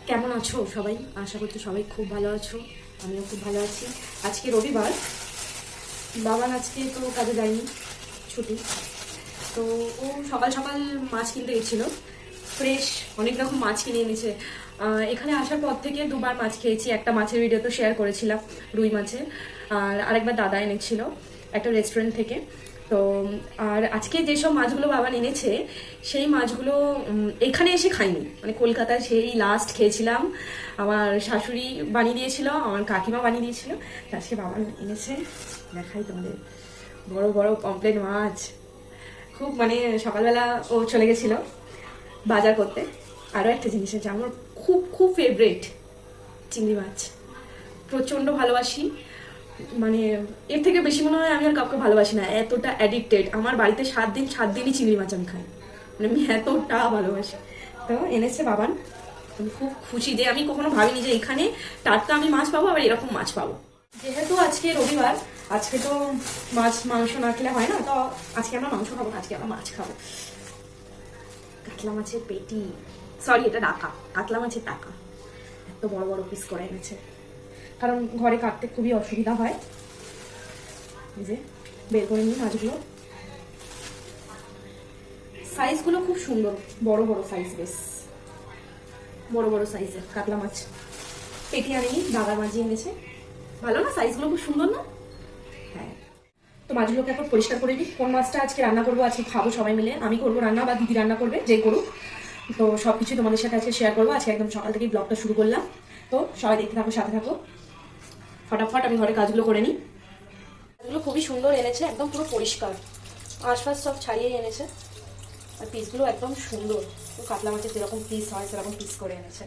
কেমন আছো সবাই? আশা করছি সবাই খুব ভালো আছো। আমিও খুব ভালো আছি। আজকে রবিবার, বাবান আজকে তো কাজে যায়নি, ছুটি। তো ও সকাল সকাল মাছ কিনতে গেছিলো। ফ্রেশ অনেক রকম মাছ কিনে এনেছে। এখানে আসার পর থেকে দুবার মাছ খেয়েছি। একটা মাছের ভিডিও তো শেয়ার করেছিলাম, রুই মাছের। আর আরেকবার দাদা এনেছিল একটা রেস্টুরেন্ট থেকে। তো আর আজকে যেসব মাছগুলো বাবা এনেছে সেই মাছগুলো এখানে এসে খাইনি, মানে কলকাতায় সেই লাস্ট খেয়েছিলাম। আমার শাশুড়ি বানিয়ে দিয়েছিল, আমার কাকিমা বানিয়ে দিয়েছিল। আজকে বাবা এনেছে, দেখাই তোমাদের। বড় বড় পমফ্রেট মাছ। খুব মানে সকালবেলা ও চলে গেছিলো বাজার করতে। আরও একটা জিনিস আছে আমার খুব খুব ফেভারিট, চিংড়ি মাছ। প্রচণ্ড ভালোবাসি, মানে এর থেকে বেশি মনে হয় আমি আর কাউকে ভালোবাসি না, এতটা অ্যাডিক্টেড। আমার বাড়িতে 7 দিনই চিংড়ি মাছ আমি খাই, মানে আমি এতটা ভালোবাসি। তো এনেছে বাবান, আমি খুব খুশি যে আমি কখনো ভাবিনি যে এখানে টাটকা আমি মাছ পাবো, আবার এরকম মাছ পাবো। যেহেতু আজকে রবিবার, আজকে তো মাছ মাংস না খেলে হয় না, তো আজকে আমরা মাংস খাবো, আজকে আমরা মাছ খাবো। কাতলা মাছের পেটি, সরি এটা ডাকা, কাতলা মাছের টাকা। এত বড় বড় পিস করে এনেছে, কারণ ঘরে কাটতে খুবই অসুবিধা হয়। এই যে বের করে নিই মাছগুলো। সাইজগুলো খুব সুন্দর, বড় বড় সাইজ, বেশ বড় বড় সাইজের কাতলা মাছ। পেটি আনেনি, দাদার মাঝি এনেছে। ভালো না সাইজগুলো, খুব সুন্দর না? হ্যাঁ। তো মাছগুলোকে এখন পরিষ্কার করে দিই। কোন মাছটা আজকে রান্না করবো, আজকে খাবো সবাই মিলে। আমি করবো রান্না বা দিদি রান্না করবে, যে করুক। তো সব কিছু তোমাদের সাথে আজকে শেয়ার করবো। আজকে একদম সকাল থেকেই ব্লগটা শুরু করলাম। তো সবাই দেখতে থাকো, সাথে থাকো। ফটাফট আমি ঘরে কাজগুলো করে নিই। এগুলো খুবই সুন্দর এনেছে, একদম পুরো পরিষ্কার, আশপাশ সব ছাড়িয়ে এনেছে। আর পিসগুলো একদম সুন্দর, কাতলা মাছের যেরকম পিস হয় সেরকম পিস করে এনেছে।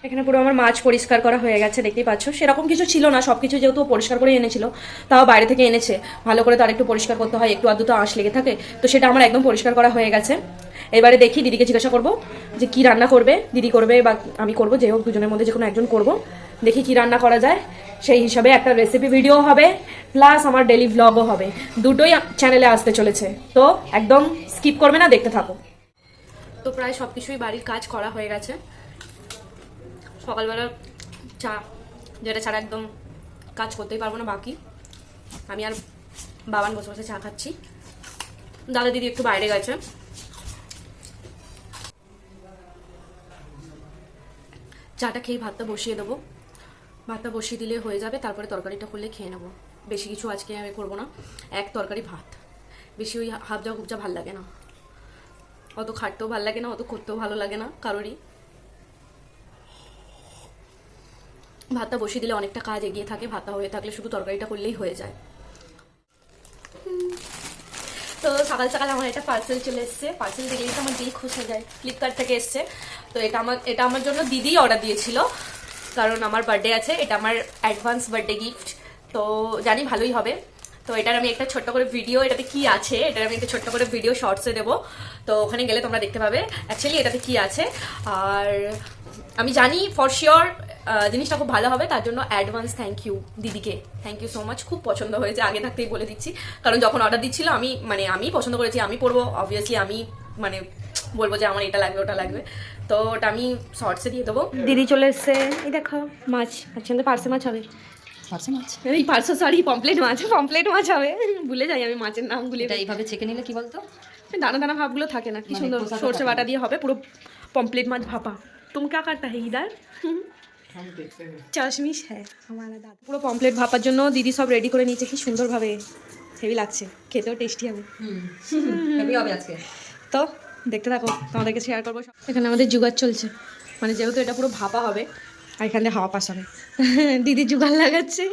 এখানে পুরো আমার মাছ পরিষ্কার করা হয়ে গেছে, দেখতেই পাচ্ছ। সেরকম কিছু ছিল না, সবকিছু যেহেতু পরিষ্কার করে এনেছিল, তাও বাইরে থেকে এনেছে। ভালো করে তার একটু পরিষ্কার করতে হয়, একটু আধটু তো আঁশ লেগে থাকে। তো সেটা আমার একদম পরিষ্কার করা হয়ে গেছে। এবারে দেখি, দিদিকে জিজ্ঞাসা করবো যে কি রান্না করবে, দিদি করবে বা আমি করবো, যে হোক দুজনের মধ্যে যে কোনো একজন করবো। দেখি কি রান্না করা যায়, সেই হিসাবে একটা রেসিপি ভিডিও হবে, প্লাস আমার ডেলি ভ্লগও হবে। দুটোই চ্যানেলে আসতে চলেছে, তো একদম স্কিপ করবে না, দেখতে থাকো। তো প্রায় সব কিছুই বাড়ির কাজ করা হয়ে গেছে। সকালবেলা চা, যেটা ছাড়া একদম কাজ করতেই পারবো না বাকি। আমি আর বাবান বসে বসে চা খাচ্ছি। দাদা দিদি একটু বাইরে গেছে। চাটা খেয়ে ভাতটা বসিয়ে দেবো। ভাতটা বসিয়ে দিলে হয়ে যাবে, তারপরে তরকারিটা করলে খেয়ে নেবো। বেশি কিছু আজকে আমি করবো না, এক তরকারি ভাত। বেশি ওই হাবজা গুবজা ভাল লাগে না, অত খাটতেও ভাল লাগে না, অত করতেও ভালো লাগে না কারোরই। ভাতটা বসিয়ে দিলে অনেকটা কাজ এগিয়ে থাকে, ভাতটা হয়ে থাকলে শুধু তরকারিটা করলেই হয়ে যায়। তো সকাল সকাল আমার একটা পার্সেল চলে এসছে। পার্সেল দেখলেই তো আমার দিল খুশ হয়ে যায়। ফ্লিপকার্ট থেকে এসছে। তো এটা আমার জন্য দিদি অর্ডার দিয়েছিল, কারণ আমার বার্থডে আছে। এটা আমার অ্যাডভান্স বার্থডে গিফট, তো জানি ভালোই হবে। তো এটার আমি একটা ছোট্ট করে ভিডিও, এটাতে কি আছে এটার আমি একটা ছোট্ট করে ভিডিও শর্টসে দেবো। তো ওখানে গেলে তোমরা দেখতে পাবে অ্যাকচুয়ালি এটাতে কি আছে। আর আমি জানি ফর শিওর জিনিসটা খুব ভালো হবে, তার জন্য অ্যাডভান্স থ্যাংক ইউ দিদিকে। থ্যাংক ইউ সো মাচ, খুব পছন্দ হয়েছে, আগে থাকতেই বলে দিচ্ছি। কারণ যখন অর্ডার দিচ্ছিল আমি পছন্দ করেছি, আমি পরবো অবভিয়াসলি, আমি মানে বলবো যে আমার এটা লাগবে ওটা লাগবে। তো ওটা আমি শর্টসে দিয়ে দেবো। দিদি চলে এসছে, এই দেখো মাছ। আচ্ছা পার্সে মাছ হবে, পার্সে মাছ, এই পার্সে সরি পমপ্লেট মাছ হবে। ভুলে যাই আমি মাছের নামগুলো। এটা এইভাবে ছেঁকে নিলে কি বলতো, দানা দানা ভাবগুলো থাকে না, কি মানে সুন্দর খোসাটা সর্ষে থাকে বাটা দিয়ে হবে পুরো পমপ্লেট মাছ ভাপা। তুমি क्या करता है इधर? চাশমিশ হ্যাঁ আমার দাদা। পুরো পমপ্লেট ভাপার জন্য দিদি সব রেডি করে নিয়েছে, কি সুন্দরভাবে, হেভি লাগছে, খেতেও টেস্টি হবে। হেভি হবে আজকে। তো দেখতে থাকো, তোমাদেরকে শেয়ার করবো। এখানে আমাদের জুগার চলছে, মানে যেহেতু এটা পুরো ভাপা হবে আর এখানে হাওয়া পাস হবে। দিদি জুগার লাগাচ্ছে,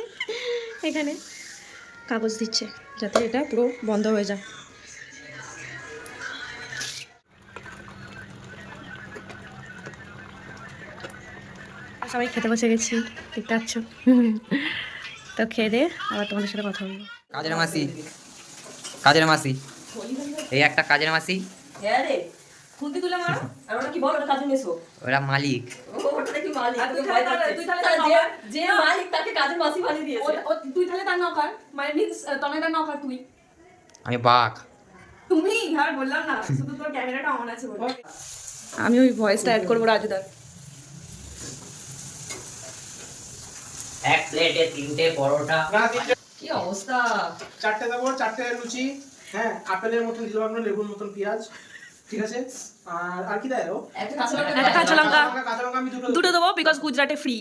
এখানে কাগজ দিচ্ছে যাতে এটা পুরো বন্ধ হয়ে যায়। সবাই খেতে বসে গেছি, দেখতে পাচ্ছ। তো খেয়ে দে আবার তোমাদের সাথে কথা বলবো। কাজের মাসি, কাজের মাসি, এই একটা কাজের মাসি। হ্যাঁ রে, খুন্তি তুলে মার। আর ওটা কি বল, ওটা কাজে মেশো। ওরা মালিক। ওটা দেখি মালিক। আর তুই তাহলে যে মালিক তাকে কাজের মাসি বানিয়ে দিয়েছে। তুই তাহলে তার নৌকার, মানে মিন্স তনয়টার নৌকার তুই। আমি বাঘ। তুমি আর বললাম না, শুধু তোর ক্যামেরাটা অন আছে বলে। আমি ওই ভয়েসটা অ্যাড করবো রাজুদার। এক প্লেটে 3টে পরোটা। কি অবস্থা! 4টে দেবো, 4টে লুচি, হ্যাঁ, আপেলের মতন দিতে পারবো না, লেবুর মতন পেঁয়াজ, ঠিক আছে? আর কি দেয়? একটা কাঁচা লঙ্কা একটা কাঁচা লঙ্কা। কাঁচা লঙ্কা আমি দুটো দেবো, বিকজ গুজরাটে ফ্রি।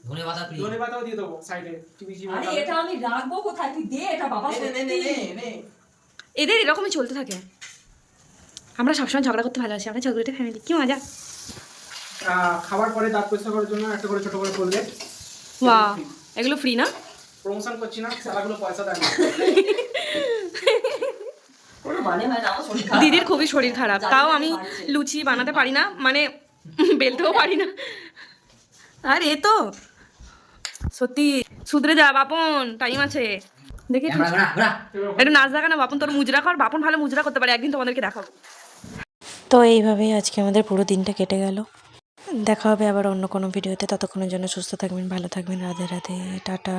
ধনেপাতা ফ্রি। ধনে পাতাও দিয়ে দেবো সাইডে, চিবিচি। আরে এটা আমি রাখবো কোথায়? তুই দে এটা বাবা। এদের এরকমই চলতে থাকে। আমরা সবসময় ঝগড়া করতে ভালোবাসি, আমরা ঝগড়াটে ফ্যামিলি, কি মজা। খাবার পরে দাঁত পরিষ্কার করার জন্য একটা করে ছোট করে করলে। ওয়াও, এগুলো ফ্রি না? প্রমোশন করছি না, সারাগুলো পয়সা দেয় না। কোনো মানে হয় না, আমার শরীর খারাপ। দিদির খুবই শরীর খারাপ, তাও আমি লুচি বানাতে পারি না, মানে বেলতেও পারি না। আর এ তো সত্যি শুধরে যা বাপন, টাইম আছে। দেখি একটু ক্যামেরা ঘোরা ঘোরা। নাচ দেখা না বাপন, তোর মুজরা কর। বাপন ভালো মুজরা করতে পারে, একদিন তোমাদেরকে দেখাবো। তো এইভাবেই আজকে আমাদের পুরো দিনটা কেটে গেল। দেখা হবে আবার অন্য কোনো ভিডিওতে। ততক্ষণের জন্য সুস্থ থাকবেন, ভালো থাকবেন। রাধে রাধে, টাটা।